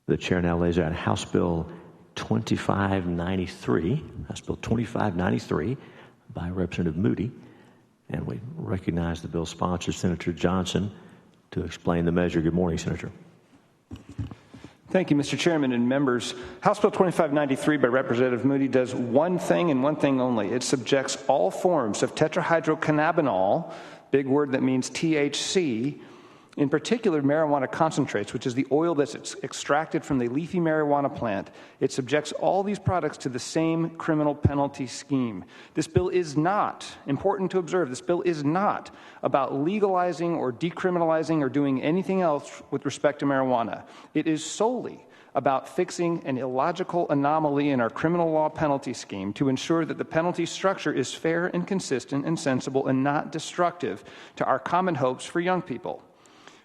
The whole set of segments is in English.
The chair now lays out House Bill 2593, House Bill 2593 by Representative Moody. And we recognize the bill's sponsor, Senator Johnson, to explain the measure. Good morning, Senator. Thank you, Mr. Chairman and members. House Bill 2593 by Representative Moody does one thing and one thing only. It subjects all forms of tetrahydrocannabinol, big word that means THC, in particular marijuana concentrates, which is the oil that's extracted from the leafy marijuana plant. It subjects all these products to the same criminal penalty scheme. This bill is not, important to observe, this bill is not about legalizing or decriminalizing or doing anything else with respect to marijuana. It is solely about fixing an illogical anomaly in our criminal law penalty scheme to ensure that the penalty structure is fair and consistent and sensible and not destructive to our common hopes for young people.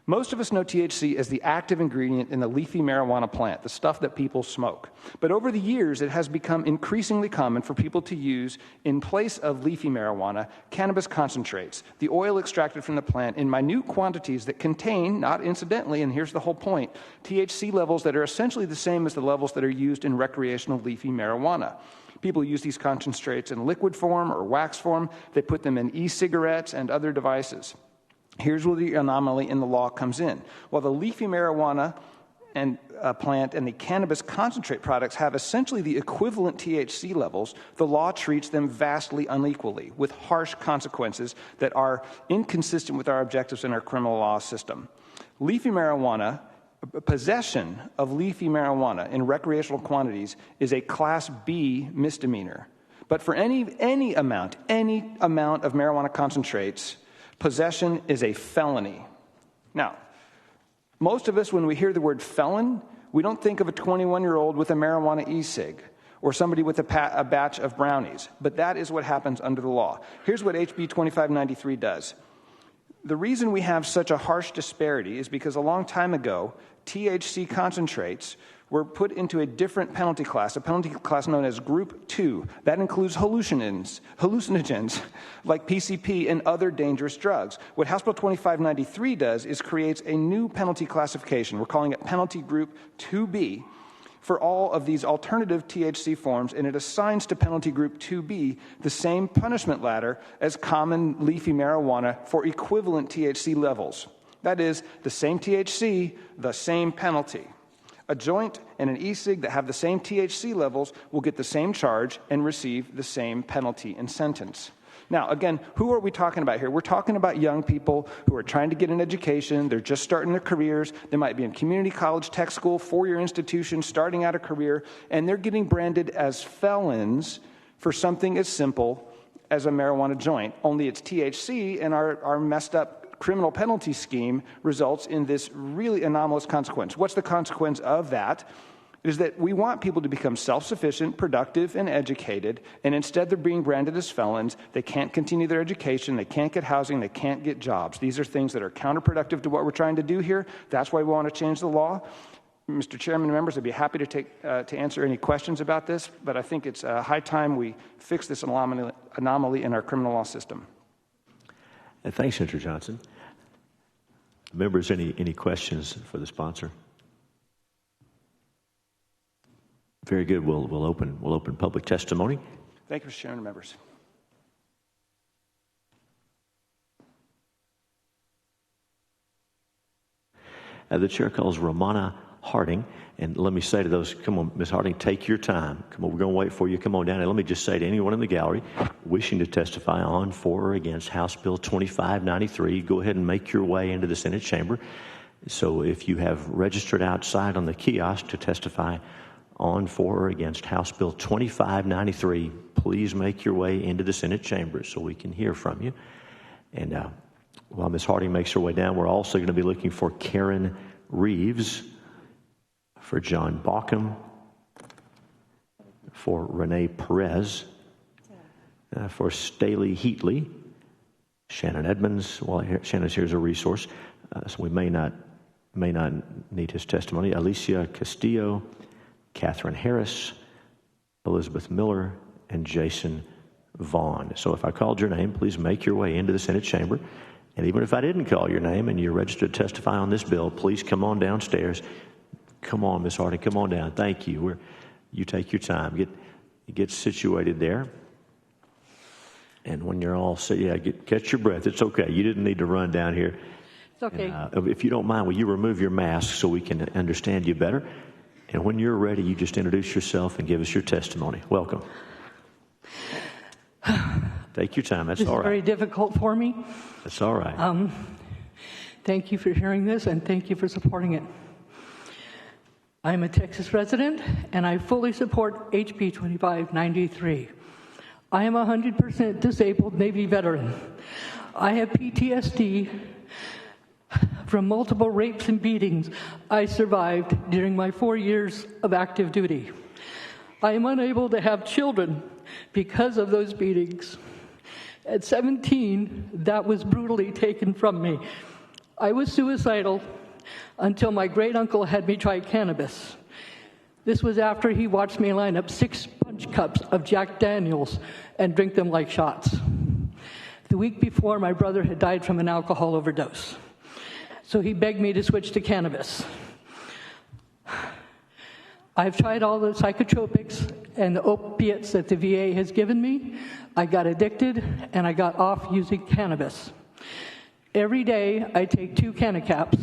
Most of us know THC as the active ingredient in the leafy marijuana plant, the stuff that people smoke. But over the years, it has become increasingly common for people to use, in place of leafy marijuana, cannabis concentrates, the oil extracted from the plant, in minute quantities that contain, not incidentally, and here's the whole point, THC levels that are essentially the same as the levels that are used in recreational leafy marijuana. People use these concentrates in liquid form or wax form. They put them in e-cigarettes and other devices. Here's where the anomaly in the law comes in. While the leafy marijuana and plant and the cannabis concentrate products have essentially the equivalent THC levels, the law treats them vastly unequally, with harsh consequences that are inconsistent with our objectives in our criminal law system. Leafy marijuana, possession of leafy marijuana in recreational quantities is a Class B misdemeanor. But for any amount of marijuana concentrates, possession is a felony. Now, most of us, when we hear the word felon, we don't think of a 21-year-old with a marijuana e-cig or somebody with a batch of brownies, but that is what happens under the law. Here's what HB 2593 does. The reason we have such a harsh disparity is because a long time ago, THC concentrates were put into a different penalty class, a penalty class known as Group 2. That includes hallucinogens like PCP and other dangerous drugs. What House Bill 2593 does is creates a new penalty classification. We're calling it Penalty Group 2B for all of these alternative THC forms, and it assigns to Penalty Group 2B the same punishment ladder as common leafy marijuana for equivalent THC levels. That is, the same THC, the same penalty. A joint and an e-cig that have the same THC levels will get the same charge and receive the same penalty and sentence. Now, again, who are we talking about here? We're talking about young people who are trying to get an education. They're just starting their careers. They might be in community college, tech school, four-year institution, starting out a career, and they're getting branded as felons for something as simple as a marijuana joint. Only it's THC, and our messed up criminal penalty scheme results in this really anomalous consequence. What's the consequence of that? Is that we want people to become self-sufficient, productive, and educated, and instead they're being branded as felons. They can't continue their education, they can't get housing, they can't get jobs. These are things that are counterproductive to what we're trying to do here. That's why we want to change the law. Mr. Chairman and members, I'd be happy to answer any questions about this, but I think it's high time we fix this anomaly in our criminal law system. Thanks, Senator Johnson. Members, any questions for the sponsor? Very good. We'll open public testimony. Thank you, Mr. Chairman and members. The chair calls Romana Harding, and let me say to those, come on, Ms. Harding, take your time. Come on, we're going to wait for you. Come on down. And let me just say to anyone in the gallery wishing to testify on, for, or against House Bill 2593, go ahead and make your way into the Senate chamber. So if you have registered outside on the kiosk to testify on, for, or against House Bill 2593, please make your way into the Senate chamber so we can hear from you. And while Ms. Harding makes her way down, we're also going to be looking for Karen Reeves, for John Bauckham, for Renee Perez, for Staley Heatley, Shannon Edmonds. Well, Shannon's here as a resource, so we may not need his testimony. Alicia Castillo, Catherine Harris, Elizabeth Miller, and Jason Vaughn. So if I called your name, please make your way into the Senate chamber. And even if I didn't call your name and you're registered to testify on this bill, please come on downstairs. Come on, Miss Harding, come on down. Thank you. You take your time. Get situated there. And when you're all set, catch your breath. It's okay. You didn't need to run down here. It's okay. And, if you don't mind, will you remove your mask so we can understand you better? And when you're ready, you just introduce yourself and give us your testimony. Welcome. Take your time. That's all right. This is very difficult for me. That's all right. Thank you for hearing this, and thank you for supporting it. I'm a Texas resident, and I fully support HB 2593. I am a 100% disabled Navy veteran. I have PTSD from multiple rapes and beatings I survived during my 4 years of active duty. I am unable to have children because of those beatings. At 17, that was brutally taken from me. I was suicidal until my great uncle had me try cannabis. This was after he watched me line up 6 punch cups of Jack Daniels and drink them like shots. The week before, my brother had died from an alcohol overdose. So he begged me to switch to cannabis. I've tried all the psychotropics and the opiates that the VA has given me. I got addicted, and I got off using cannabis. Every day, I take 2 canna caps.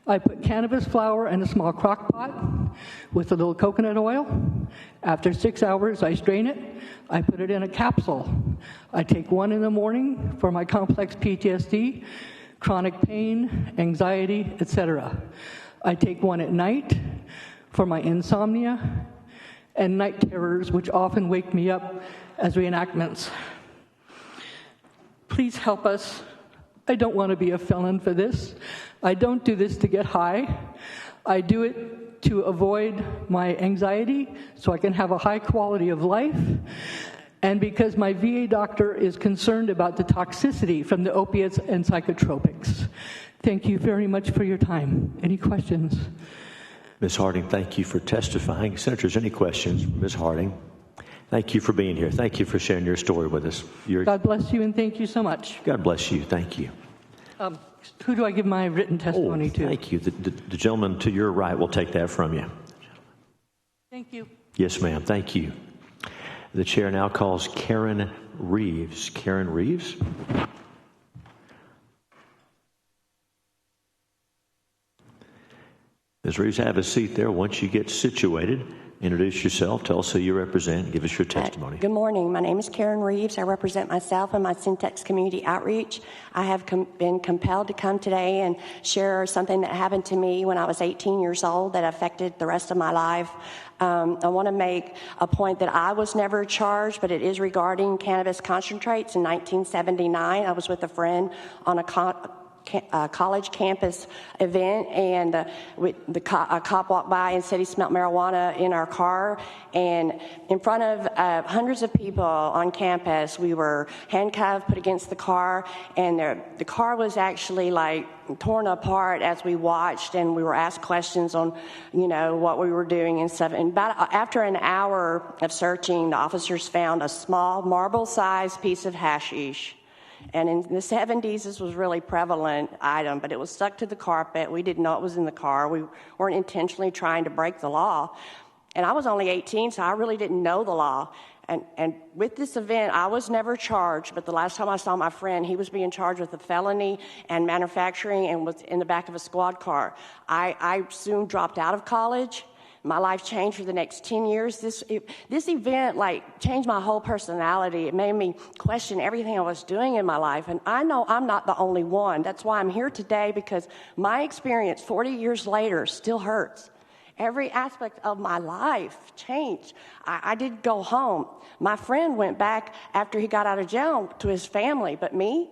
I put cannabis flower in a small crock pot with a little coconut oil. After 6 hours, I strain it. I put it in a capsule. I take 1 in the morning for my complex PTSD, chronic pain, anxiety, etc. I take 1 at night for my insomnia and night terrors, which often wake me up as reenactments. Please help us. I don't want to be a felon for this. I don't do this to get high. I do it to avoid my anxiety so I can have a high quality of life, and because my VA doctor is concerned about the toxicity from the opiates and psychotropics. Thank you very much for your time. Any questions? Ms. Harding, thank you for testifying. Senators, any questions? Ms. Harding, thank you for being here. Thank you for sharing your story with us. God bless you, and thank you so much. God bless you. Thank you. Who do I give my written testimony to? Thank you. The gentleman to your right will take that from you. Thank you. Yes, ma'am. Thank you. The chair now calls Karen Reeves. Karen Reeves? Ms. Reeves, have a seat there. Once you get situated, introduce yourself, tell us who you represent, give us your testimony. Good morning. My name is Karen Reeves. I represent myself and my Syntax Community Outreach. I have been compelled to come today and share something that happened to me when I was 18 years old that affected the rest of my life. I want to make a point that I was never charged, but it is regarding cannabis concentrates. In 1979, I was with a friend on a college campus event, and a cop walked by and said he smelled marijuana in our car, and in front of hundreds of people on campus, we were handcuffed, put against the car, and the car was actually like torn apart as we watched, and we were asked questions on, what we were doing and stuff. And after an hour of searching, the officers found a small marble-sized piece of hashish. And in the 70s, this was really prevalent item, but it was stuck to the carpet. We didn't know it was in the car. We weren't intentionally trying to break the law. And I was only 18, so I really didn't know the law. And with this event, I was never charged, but the last time I saw my friend, he was being charged with a felony and manufacturing and was in the back of a squad car. I soon dropped out of college. My life changed for the next 10 years. This event, changed my whole personality. It made me question everything I was doing in my life. And I know I'm not the only one. That's why I'm here today, because my experience 40 years later still hurts. Every aspect of my life changed. I did go home. My friend went back after he got out of jail to his family, but me?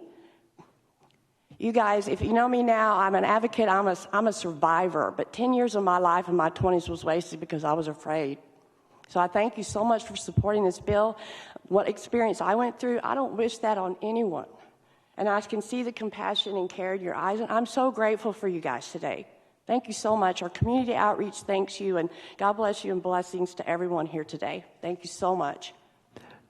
You guys, if you know me now, I'm an advocate, I'm a survivor, but 10 years of my life in my 20s was wasted because I was afraid. So I thank you so much for supporting this bill. What experience I went through, I don't wish that on anyone. And I can see the compassion and care in your eyes, and I'm so grateful for you guys today. Thank you so much. Our community outreach thanks you, and God bless you and blessings to everyone here today. Thank you so much.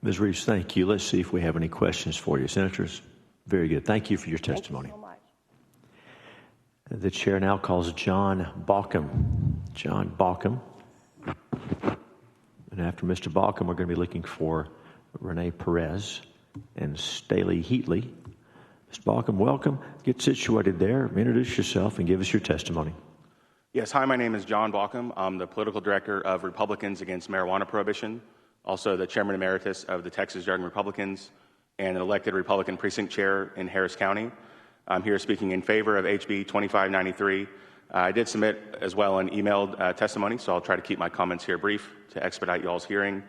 Ms. Reeves, thank you. Let's see if we have any questions for you. Senators? Very good. Thank you for your testimony. Thank you so much. The chair now calls John Balkum. John Balkum. And after Mr. Balkum, we're going to be looking for Renee Perez and Staley Heatley. Mr. Balkum, welcome. Get situated there. Introduce yourself and give us your testimony. Yes, hi, my name is John Balkum. I'm the political director of Republicans Against Marijuana Prohibition, also the chairman emeritus of the Texas Young Republicans, and an elected Republican precinct chair in Harris County. I'm here speaking in favor of HB 2593. I did submit as well an emailed testimony, so I'll try to keep my comments here brief to expedite y'all's hearing.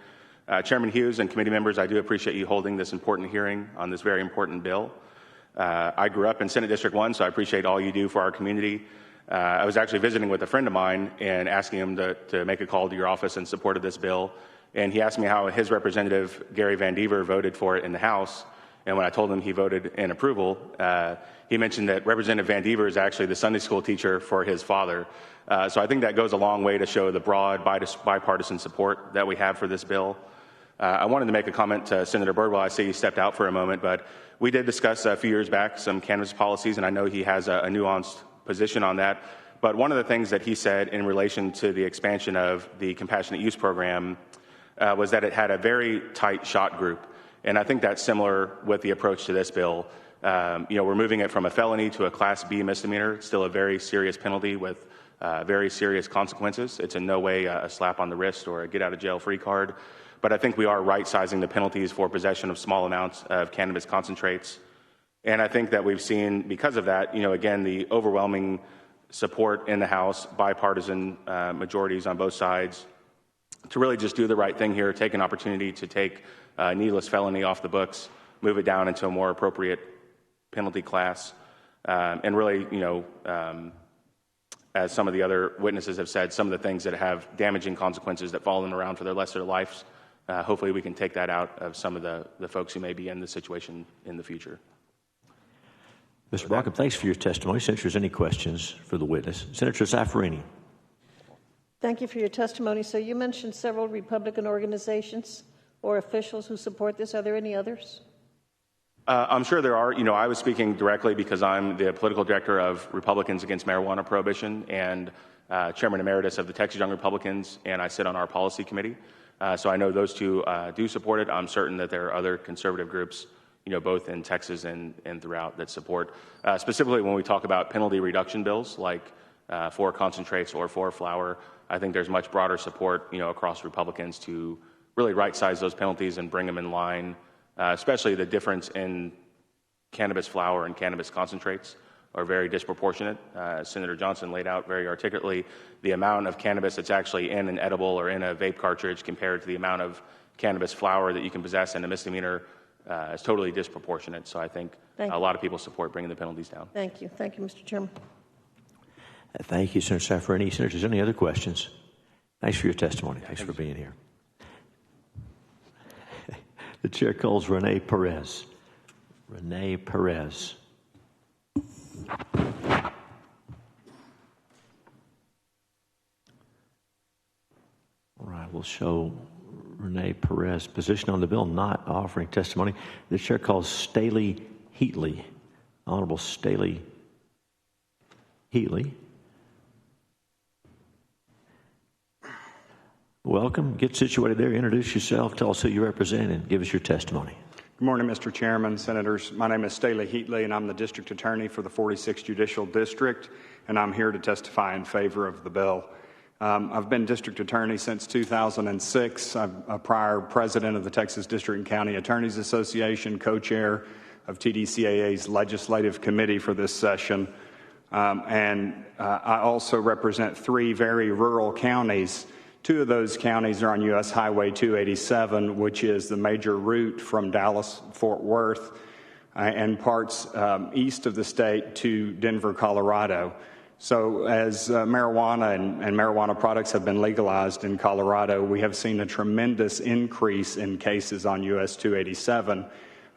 Chairman Hughes and committee members, I do appreciate you holding this important hearing on this very important bill. I grew up in Senate District 1, so I appreciate all you do for our community. I was actually visiting with a friend of mine and asking him to make a call to your office in support of this bill. And he asked me how his representative, Gary Van Dever, voted for it in the House. And when I told him he voted in approval, he mentioned that Representative Van Dever is actually the Sunday school teacher for his father. So I think that goes a long way to show the broad bipartisan support that we have for this bill. I wanted to make a comment to Senator Birdwell. I see he stepped out for a moment, but we did discuss a few years back some cannabis policies, and I know he has a nuanced position on that. But one of the things that he said in relation to the expansion of the compassionate use program was that it had a very tight shot group. And I think that's similar with the approach to this bill. We're moving it from a felony to a Class B misdemeanor. It's still a very serious penalty with very serious consequences. It's in no way a slap on the wrist or a get-out-of-jail-free card. But I think we are right-sizing the penalties for possession of small amounts of cannabis concentrates. And I think that we've seen, because of that, again, the overwhelming support in the House, bipartisan majorities on both sides, to really just do the right thing here, take an opportunity to take needless felony off the books, move it down into a more appropriate penalty class, and really, as some of the other witnesses have said, some of the things that have damaging consequences that follow them around for their lesser lives, hopefully we can take that out of some of the folks who may be in this situation in the future. Mr. Balkum, thanks for your testimony. Senator, there's any questions for the witness? Senator Zaffarini. Thank you for your testimony. So you mentioned several Republican organizations or officials who support this. Are there any others? I'm sure there are. I was speaking directly because I'm the political director of Republicans Against Marijuana Prohibition and chairman emeritus of the Texas Young Republicans, and I sit on our policy committee. So I know those two do support it. I'm certain that there are other conservative groups, both in Texas and throughout, that support. Specifically when we talk about penalty reduction bills like for concentrates or for flower, I think there's much broader support, across Republicans to really right-size those penalties and bring them in line, especially the difference in cannabis flower and cannabis concentrates are very disproportionate. As Senator Johnson laid out very articulately, the amount of cannabis that's actually in an edible or in a vape cartridge compared to the amount of cannabis flower that you can possess in a misdemeanor is totally disproportionate. So I think a lot of people support bringing the penalties down. Thank you. Thank you, Mr. Chairman. Thank you, Senator Zaffarini. Senators, any other questions? Thanks for your testimony. Thanks for being here. The chair calls Renee Perez. Renee Perez. All right, we'll show Renee Perez position on the bill, not offering testimony. The chair calls Staley Heatley. Honorable Staley Heatley. Welcome. Get situated there. Introduce yourself. Tell us who you represent and give us your testimony. Good morning, Mr. Chairman, Senators. My name is Staley Heatley, and I'm the District Attorney for the 46th Judicial District, and I'm here to testify in favor of the bill. I've been District Attorney since 2006. I'm a prior president of the Texas District and County Attorneys Association, co-chair of TDCAA's Legislative Committee for this session, and I also represent 3 very rural counties. 2 of those counties are on U.S. Highway 287, which is the major route from Dallas-Fort Worth and parts east of the state to Denver, Colorado. So as marijuana and marijuana products have been legalized in Colorado, we have seen a tremendous increase in cases on U.S. 287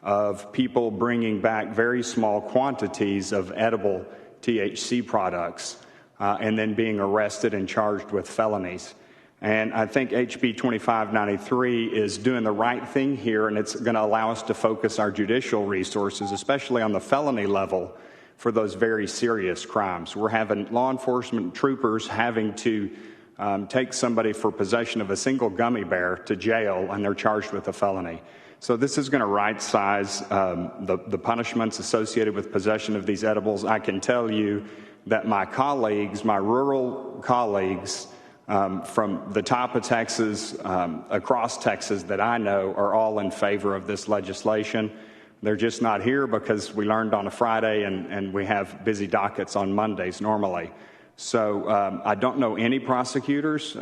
of people bringing back very small quantities of edible THC products and then being arrested and charged with felonies. And I think HB 2593 is doing the right thing here, and it's going to allow us to focus our judicial resources, especially on the felony level, for those very serious crimes. We're having law enforcement troopers having to take somebody for possession of a single gummy bear to jail and they're charged with a felony. So this is going to right-size the punishments associated with possession of these edibles. I can tell you that my colleagues, my rural colleagues from the top of Texas, across Texas that I know, are all in favor of this legislation. They're just not here because we learned on a Friday and we have busy dockets on Mondays normally. So I don't know any prosecutors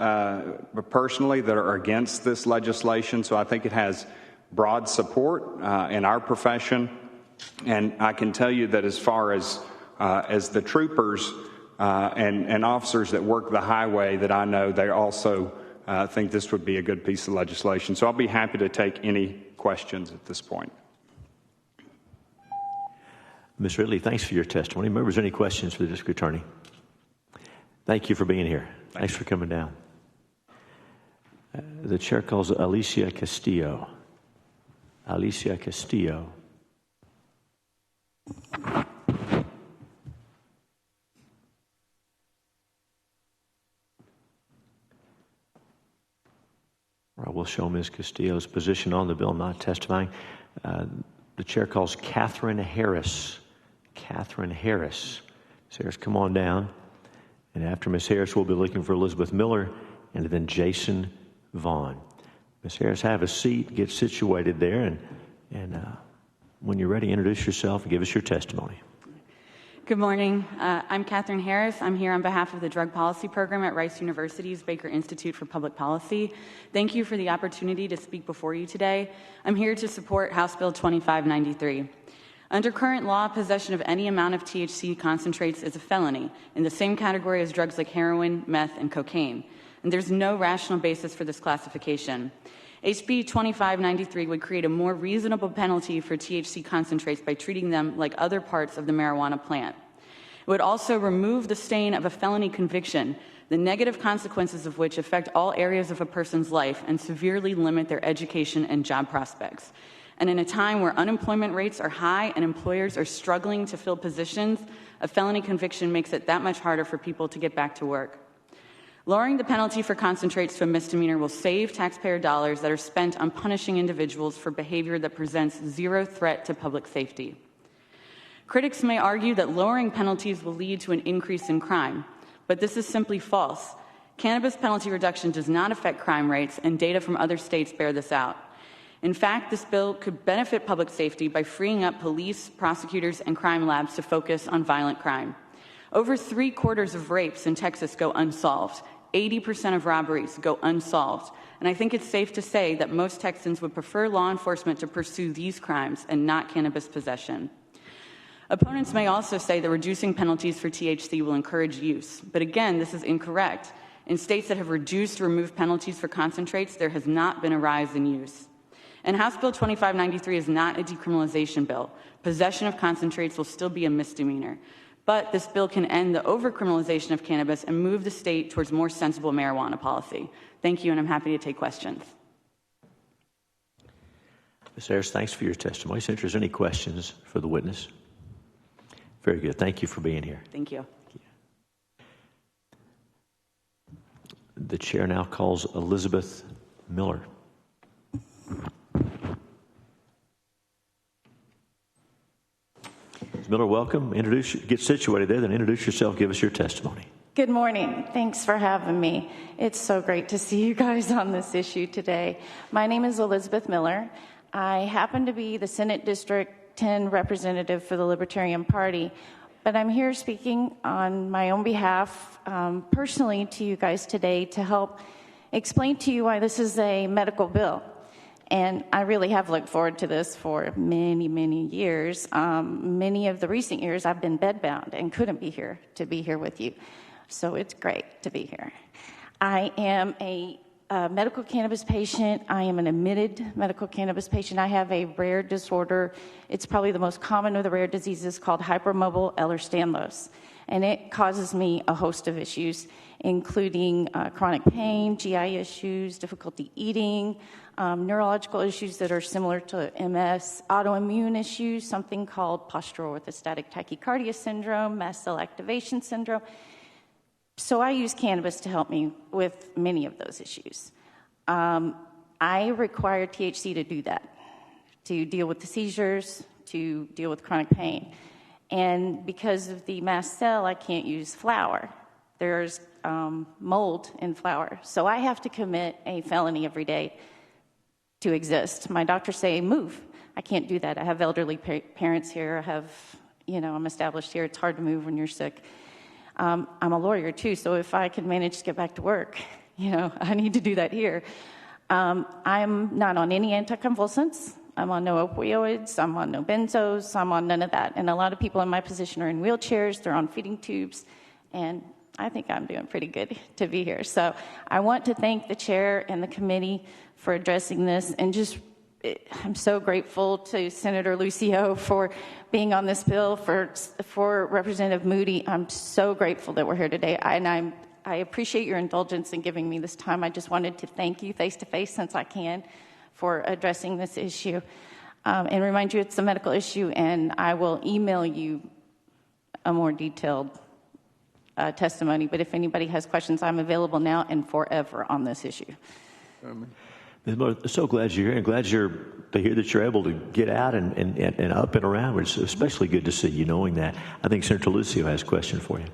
personally that are against this legislation, so I think it has broad support in our profession. And I can tell you that as far as the troopers and officers that work the highway that I know, they also think this would be a good piece of legislation. So I'll be happy to take any questions at this point. Ms. Ridley, thanks for your testimony. Members, any questions for the district attorney? Thank you for being here. Thanks for coming down. The chair calls Alicia Castillo. Alicia Castillo. All right, we'll show Ms. Castillo's position on the bill, not testifying. The chair calls Catherine Harris. Catherine Harris. Ms. Harris, come on down. And after Ms. Harris, we'll be looking for Elizabeth Miller and then Jason Vaughn. Ms. Harris, have a seat, get situated there, and when you're ready, introduce yourself and give us your testimony. Good morning. I'm Catherine Harris. I'm here on behalf of the Drug Policy Program at Rice University's Baker Institute for Public Policy. Thank you for the opportunity to speak before you today. I'm here to support House Bill 2593. Under current law, possession of any amount of THC concentrates is a felony, in the same category as drugs like heroin, meth, and cocaine. And there's no rational basis for this classification. HB 2593 would create a more reasonable penalty for THC concentrates by treating them like other parts of the marijuana plant. It would also remove the stain of a felony conviction, the negative consequences of which affect all areas of a person's life and severely limit their education and job prospects. And in a time where unemployment rates are high and employers are struggling to fill positions, a felony conviction makes it that much harder for people to get back to work. Lowering the penalty for concentrates to a misdemeanor will save taxpayer dollars that are spent on punishing individuals for behavior that presents zero threat to public safety. Critics may argue that lowering penalties will lead to an increase in crime, but this is simply false. Cannabis penalty reduction does not affect crime rates, and data from other states bear this out. In fact, this bill could benefit public safety by freeing up police, prosecutors, and crime labs to focus on violent crime. Over 3/4 of rapes in Texas go unsolved. 80% of robberies go unsolved. And I think it's safe to say that most Texans would prefer law enforcement to pursue these crimes and not cannabis possession. Opponents may also say that reducing penalties for THC will encourage use. But again, this is incorrect. In states that have reduced or removed penalties for concentrates, there has not been a rise in use. And House Bill 2593 is not a decriminalization bill. Possession of concentrates will still be a misdemeanor. But this bill can end the overcriminalization of cannabis and move the state towards more sensible marijuana policy. Thank you, and I'm happy to take questions. Ms. Harris, thanks for your testimony. Senator, is there any questions for the witness? Very good. Thank you for being here. Thank you. The chair now calls Elizabeth Miller. Ms. Miller, welcome. Get situated there, then introduce yourself, give us your testimony. Good morning. Thanks for having me. It's so great to see you guys on this issue today. My name is Elizabeth Miller. I happen to be the Senate District 10 representative for the Libertarian Party, but I'm here speaking on my own behalf personally to you guys today to help explain to you why this is a medical bill. And I really have looked forward to this for many, many years. Many of the recent years I've been bedbound and couldn't be here to be here with you. So it's great to be here. I am a medical cannabis patient. I am an admitted medical cannabis patient. I have a rare disorder. It's probably the most common of the rare diseases called hypermobile Ehlers-Danlos. And it causes me a host of issues, including chronic pain, GI issues, difficulty eating, neurological issues that are similar to MS, autoimmune issues, something called postural orthostatic tachycardia syndrome, mast cell activation syndrome. So I use cannabis to help me with many of those issues. I require THC to do that, to deal with the seizures, to deal with chronic pain. And because of the mast cell, I can't use flour. There's mold in flour. So I have to commit a felony every day to exist. My doctors say, move. I can't do that. I have elderly parents here. I'm established here. It's hard to move when you're sick. I'm a lawyer too, so if I can manage to get back to work, I need to do that here. I'm not on any anticonvulsants. I'm on no opioids. I'm on no benzos. I'm on none of that. And a lot of people in my position are in wheelchairs. They're on feeding tubes. And I think I'm doing pretty good to be here. So I want to thank the chair and the committee for addressing this. And I'm so grateful to Senator Lucio for being on this bill, for Representative Moody. I'm so grateful that we're here today. And I appreciate your indulgence in giving me this time. I just wanted to thank you face-to-face, since I can, for addressing this issue. And remind you it's a medical issue, and I will email you a more detailed testimony. But if anybody has questions, I'm available now and forever on this issue. Ms. Miller, so glad you're here, and glad to hear that you're able to get out and up and around. It's especially good to see you knowing that. I think Senator Lucio has a question for you.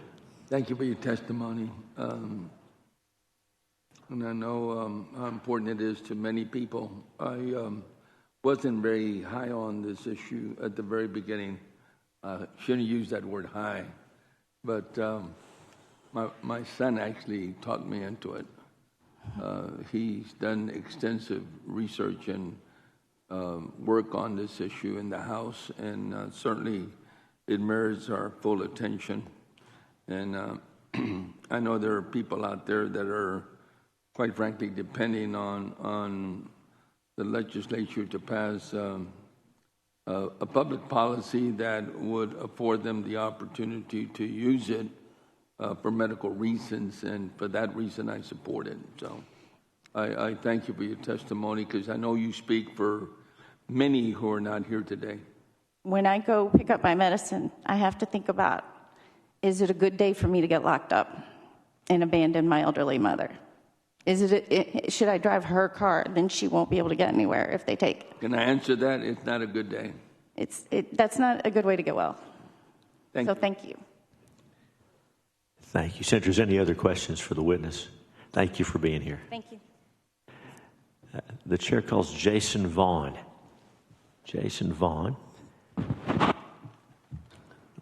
Thank you for your testimony. And I know how important it is to many people. I wasn't very high on this issue at the very beginning. Shouldn't use that word high, but my son actually talked me into it. He's done extensive research and work on this issue in the House, and certainly it merits our full attention. And I know there are people out there that are, quite frankly, depending on the legislature to pass a public policy that would afford them the opportunity to use it for medical reasons, and for that reason I support it. So I thank you for your testimony, because I know you speak for many who are not here today. When I go pick up my medicine, I have to think about, is it a good day for me to get locked up and abandon my elderly mother? Should I drive her car? Then she won't be able to get anywhere if they take it. Can I answer that? It's not a good day. That's not a good way to get well. Thank you. Thank you. Senators, any other questions for the witness? Thank you for being here. Thank you. The chair calls Jason Vaughn. Jason Vaughn.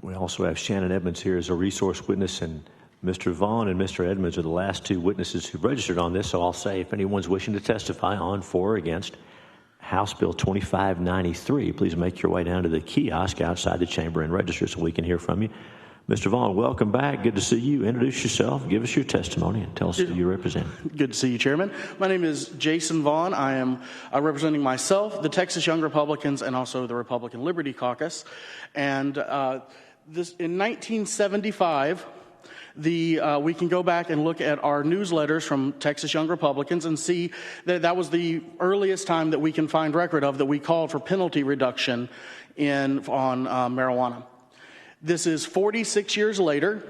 We also have Shannon Edmonds here as a resource witness, and Mr. Vaughn and Mr. Edmonds are the last two witnesses who registered on this, so I'll say if anyone's wishing to testify on, for, or against House Bill 2593, please make your way down to the kiosk outside the chamber and register so we can hear from you. Mr. Vaughn, welcome back. Good to see you. Introduce yourself, give us your testimony, and tell us who you represent. Good to see you, Chairman. My name is Jason Vaughn. I am representing myself, the Texas Young Republicans, and also the Republican Liberty Caucus. And in 1975, we can go back and look at our newsletters from Texas Young Republicans and see that was the earliest time that we can find record of that we called for penalty reduction on marijuana. This is 46 years later,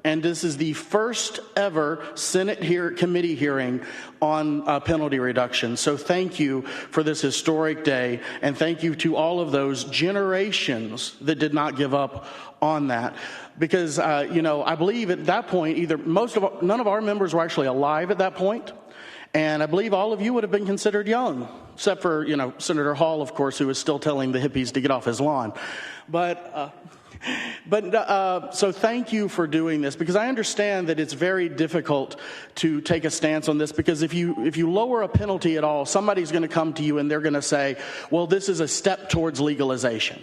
and this is the first ever Senate committee hearing on penalty reduction. So thank you for this historic day, and thank you to all of those generations that did not give up on that. Because, I believe at that point, none of our members were actually alive at that point, and I believe all of you would have been considered young, except for, Senator Hall, of course, who was still telling the hippies to get off his lawn. So thank you for doing this, because I understand that it's very difficult to take a stance on this, because if you lower a penalty at all, somebody's going to come to you and they're going to say, well, this is a step towards legalization.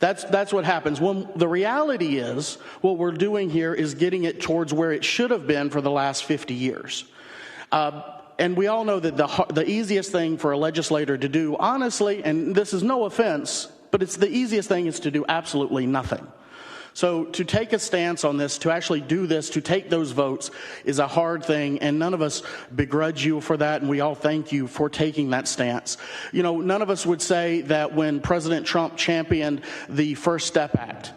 That's what happens. When the reality is, what we're doing here is getting it towards where it should have been for the last 50 years. And we all know that the easiest thing for a legislator to do, honestly, and this is no offense, but it's the easiest thing is to do absolutely nothing. So to take a stance on this, to actually do this, to take those votes is a hard thing, and none of us begrudge you for that, and we all thank you for taking that stance. None of us would say that when President Trump championed the First Step Act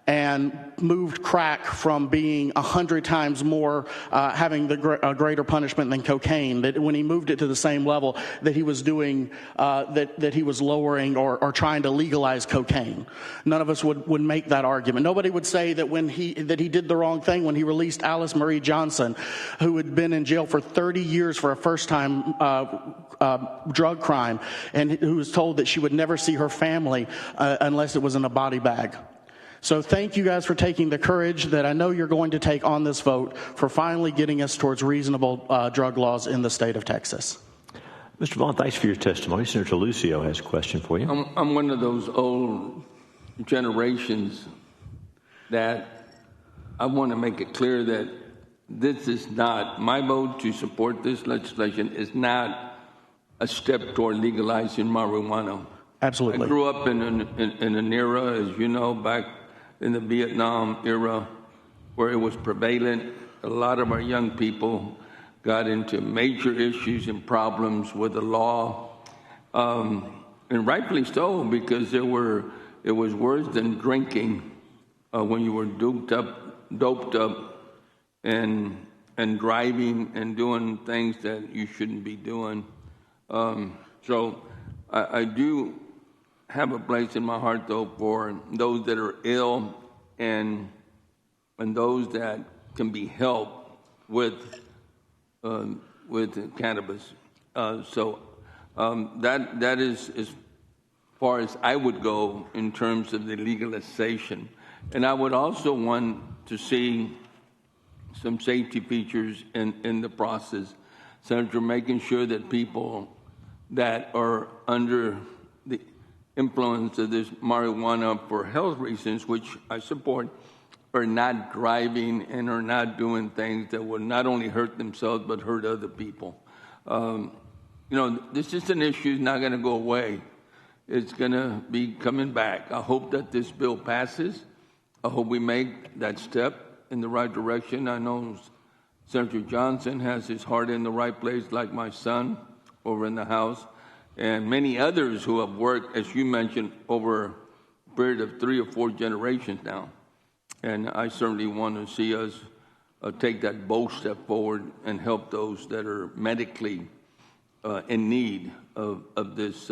and moved crack from being 100 times more, having a greater punishment than cocaine, that when he moved it to the same level, that he was doing, that he was lowering or trying to legalize cocaine. None of us would make that argument. Nobody would say that that he did the wrong thing when he released Alice Marie Johnson, who had been in jail for 30 years for a first-time drug crime, and who was told that she would never see her family unless it was in a body bag. So thank you guys for taking the courage that I know you're going to take on this vote for finally getting us towards reasonable drug laws in the state of Texas. Mr. Vaughn, thanks for your testimony. Senator Lucio has a question for you. I'm one of those old generations that I want to make it clear that this is not, my vote to support this legislation is not a step toward legalizing marijuana. Absolutely. I grew up in an era, as you know, back in the Vietnam era, where it was prevalent. A lot of our young people got into major issues and problems with the law, and rightfully so, because it was worse than drinking when you were doped up, and driving and doing things that you shouldn't be doing. So I do have a place in my heart, though, for those that are ill and those that can be helped with cannabis. So that is as far as I would go in terms of the legalization. And I would also want to see some safety features in the process. Senator, making sure that people that are under the influence of this marijuana for health reasons, which I support, are not driving and are not doing things that will not only hurt themselves but hurt other people. This is an issue that's not going to go away. It's going to be coming back. I hope that this bill passes. I hope we make that step in the right direction. I know Senator Johnson has his heart in the right place, like my son over in the House, and many others who have worked, as you mentioned, over a period of 3 or 4 generations now. And I certainly want to see us take that bold step forward and help those that are medically in need of this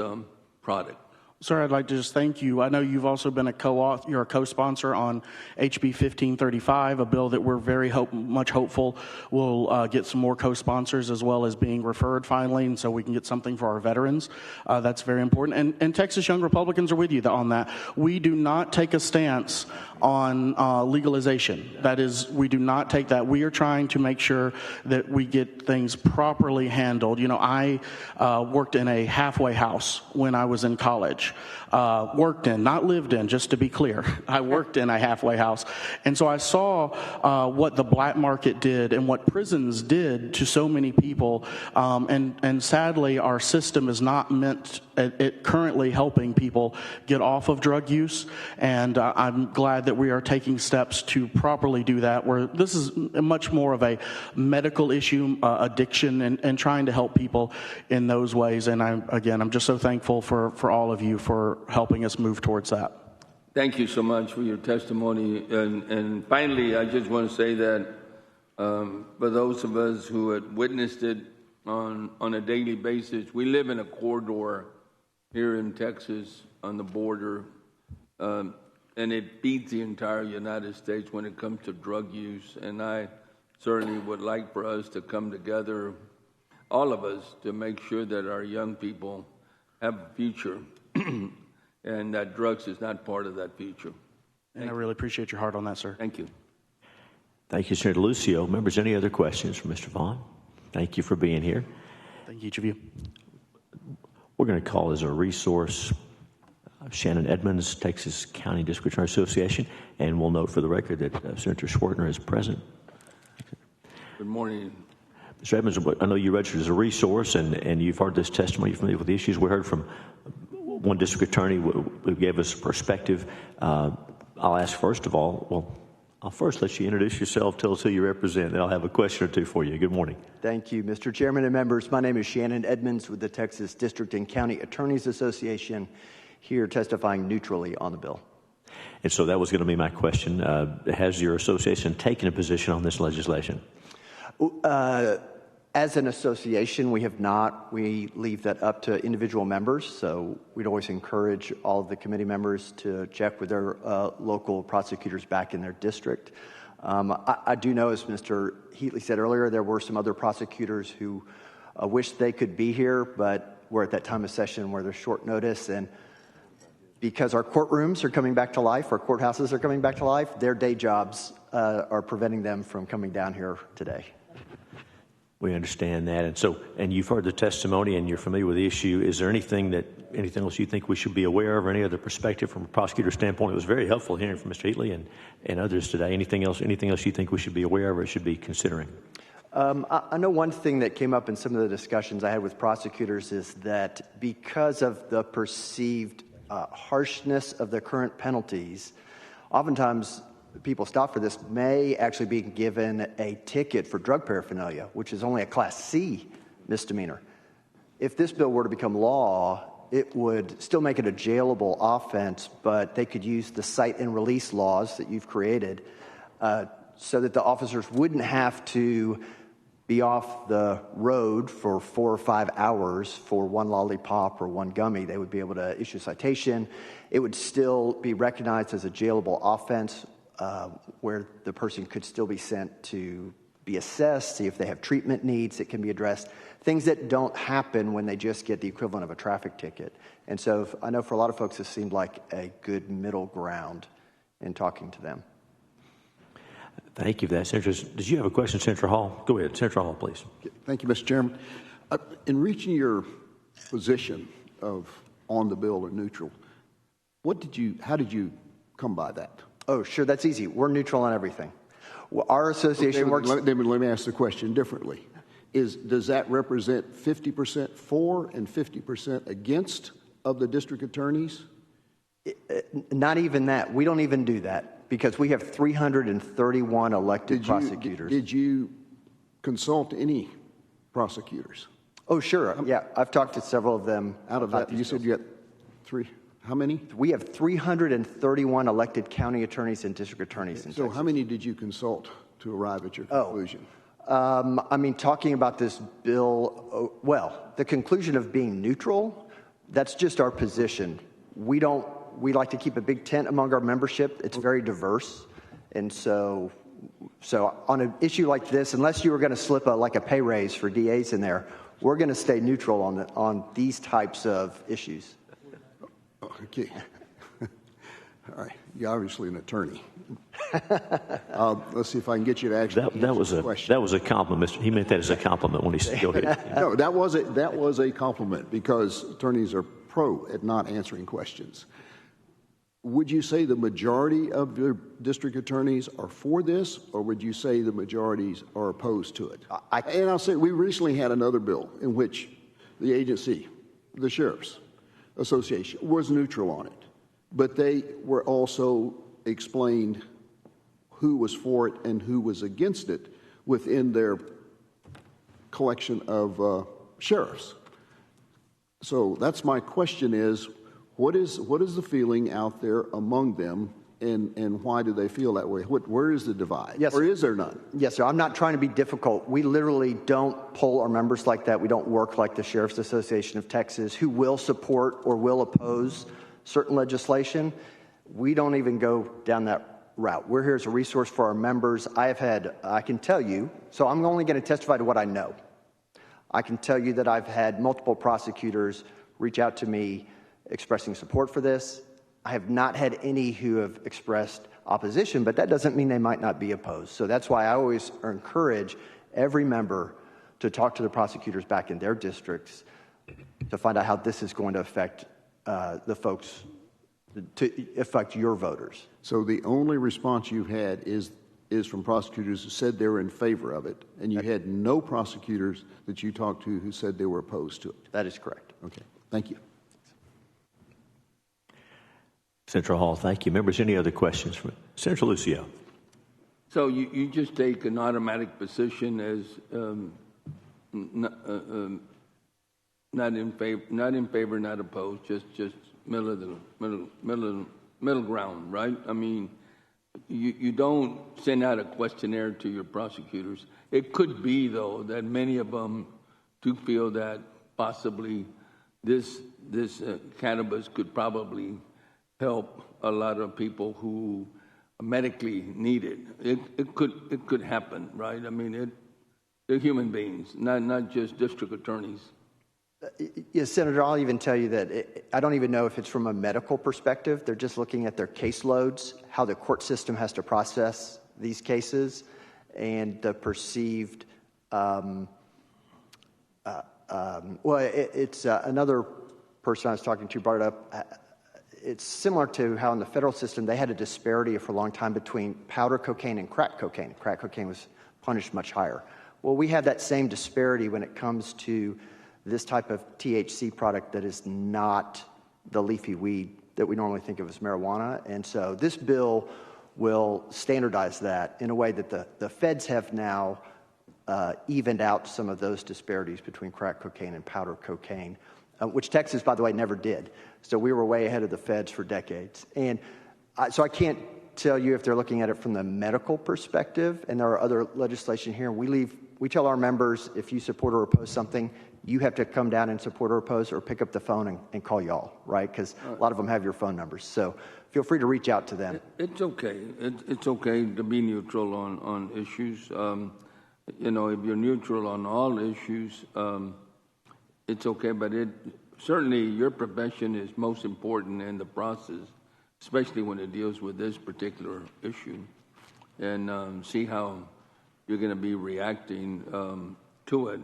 product. Sir, I'd like to just thank you. I know you've also been you're a co-sponsor on HB 1535, a bill that we're very much hopeful will get some more co-sponsors, as well as being referred finally, and so we can get something for our veterans. That's very important. And Texas Young Republicans are with you on that. We do not take a stance on legalization. That is, we do not take that. We are trying to make sure that we get things properly handled. I worked in a halfway house when I was in college. Worked in, not lived in, just to be clear. I worked in a halfway house. And so I saw what the black market did and what prisons did to so many people. And sadly, our system is not meant at currently helping people get off of drug use. And I'm glad that we are taking steps to properly do that, where this is much more of a medical issue, addiction, and trying to help people in those ways. And I'm just so thankful for all of you for helping us move towards that. Thank you so much for your testimony. And finally, I just want to say that for those of us who had witnessed it on a daily basis, we live in a corridor here in Texas on the border, and it feeds the entire United States when it comes to drug use. And I certainly would like for us to come together, all of us, to make sure that our young people have a future and that drugs is not part of that future. And I really appreciate your heart on that, sir. Thank you. Thank you, Senator Lucio. Members, any other questions for Mr. Vaughn? Thank you for being here. Thank each of you. We're going to call as a resource Shannon Edmonds, Texas County District Attorney Association, and we'll note for the record that Senator Schwartner is present. Good morning. Mr. Edmonds, I know you registered as a resource, and you've heard this testimony. You're familiar with the issues. We heard from one district attorney who gave us a perspective. I'll ask first of all, I'll first let you introduce yourself, tell us who you represent, then I'll have a question or two for you. Good morning. Thank you, Mr. Chairman and members. My name is Shannon Edmonds with the Texas District and County Attorneys Association, here testifying neutrally on the bill. And so that was going to be my question. Has your association taken a position on this legislation? As an association, we have not. We leave that up to individual members, so we'd always encourage all of the committee members to check with their local prosecutors back in their district. I do know, as Mr. Heatley said earlier, there were some other prosecutors who wished they could be here, but we're at that time of session where there's short notice, and because our courtrooms are coming back to life, our courthouses are coming back to life, their day jobs are preventing them from coming down here today. We understand that. And you've heard the testimony and you're familiar with the issue. Is there anything else you think we should be aware of, or any other perspective from a prosecutor standpoint? It was very helpful hearing from Mr. Heatley and others today. Anything else you think we should be aware of or should be considering? I know one thing that came up in some of the discussions I had with prosecutors is that because of the perceived harshness of the current penalties, oftentimes people stopped for this may actually be given a ticket for drug paraphernalia, which is only a Class C misdemeanor. If this bill were to become law, it would still make it a jailable offense, but they could use the cite and release laws that you've created so that the officers wouldn't have to be off the road for 4 or 5 hours for one lollipop or one gummy. They would be able to issue a citation. It would still be recognized as a jailable offense, where the person could still be sent to be assessed, see if they have treatment needs that can be addressed, things that don't happen when they just get the equivalent of a traffic ticket. And so I know for a lot of folks this seemed like a good middle ground in talking to them. Thank you for that, Senator. Did you have a question, Senator Hall? Go ahead, Senator Hall, please. Thank you, Mr. Chairman. In reaching your position of on the bill or neutral, how did you come by that? Oh, sure, that's easy. We're neutral on everything. Well, our association works... Let me ask the question differently. Does that represent 50% for and 50% against of the district attorneys? Not even that. We don't even do that because we have 331 elected prosecutors. Did you consult any prosecutors? Oh, sure. Yeah, I've talked to several of them. Out of that, you said you had 3... How many? We have 331 elected county attorneys and district attorneys in Texas. So how many did you consult to arrive at your conclusion? Talking about this bill, the conclusion of being neutral, that's just our position. We like to keep a big tent among our membership. It's very diverse. And so on an issue like this, unless you were going to slip a pay raise for DAs in there, we're going to stay neutral on these types of issues. Okay. All right. You're obviously an attorney. Let's see if I can get you to actually answer the question. That was a compliment. He meant that as a compliment when he said, go ahead. No, that was a compliment because attorneys are pro at not answering questions. Would you say the majority of your district attorneys are for this, or would you say the majorities are opposed to it? And I'll say we recently had another bill in which the agency, the Sheriff's Association, was neutral on it, but they were also explained who was for it and who was against it within their collection of sheriffs. So that's my question is, what is the feeling out there among them, and why do they feel that way? Where is the divide? Yes, or is there none? Yes, sir. I'm not trying to be difficult. We literally don't poll our members like that. We don't work like the Sheriff's Association of Texas, who will support or will oppose certain legislation. We don't even go down that route. We're here as a resource for our members. I can tell you, so I'm only going to testify to what I know. I can tell you that I've had multiple prosecutors reach out to me expressing support for this. I have not had any who have expressed opposition, but that doesn't mean they might not be opposed. So that's why I always encourage every member to talk to the prosecutors back in their districts to find out how this is going to affect the folks, to affect your voters. So the only response you've had is from prosecutors who said they were in favor of it, and you had no prosecutors that you talked to who said they were opposed to it. That is correct. Okay. Thank you. Senator Hall, thank you. Members, any other questions for Senator Lucio? So you just take an automatic position as not in favor, not opposed, just middle of middle ground, right? I mean, you don't send out a questionnaire to your prosecutors. It could be, though, that many of them do feel that possibly this cannabis could probably help a lot of people who medically need it. It could happen, right? I mean, they're human beings, not just district attorneys. Yes, Senator, I'll even tell you that I don't even know if it's from a medical perspective. They're just looking at their caseloads, how the court system has to process these cases, and the perceived, it's another person I was talking to brought it up. It's similar to how in the federal system they had a disparity for a long time between powder cocaine and crack cocaine. Crack cocaine was punished much higher. Well, we have that same disparity when it comes to this type of THC product that is not the leafy weed that we normally think of as marijuana. And so this bill will standardize that in a way that the feds have now evened out some of those disparities between crack cocaine and powder cocaine, which Texas, by the way, never did. So we were way ahead of the feds for decades. And so I can't tell you if they're looking at it from the medical perspective, and there are other legislation here. We tell our members, if you support or oppose something, you have to come down and support or oppose or pick up the phone and call y'all, right? Because a lot of them have your phone numbers. So feel free to reach out to them. It's okay. It's okay to be neutral on issues. You know, if you're neutral on all issues, it's okay. But certainly your profession is most important in the process, especially when it deals with this particular issue, and see how you're going to be reacting to it.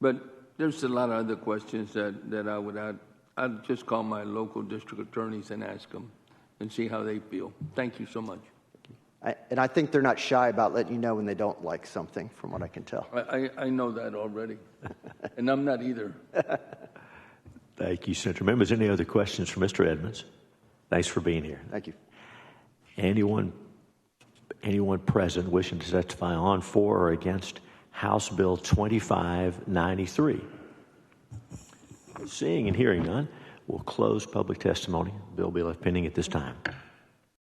But there's a lot of other questions that I would add. I'd just call my local district attorneys and ask them and see how they feel. Thank you so much. And I think they're not shy about letting you know when they don't like something, from what I can tell. I know that already, and I'm not either. Thank you, Senator. Members, any other questions for Mr. Edmonds? Thanks for being here. Thank you. Anyone present wishing to testify on, for, or against House Bill 2593? Seeing and hearing none, we'll close public testimony. The bill will be left pending at this time.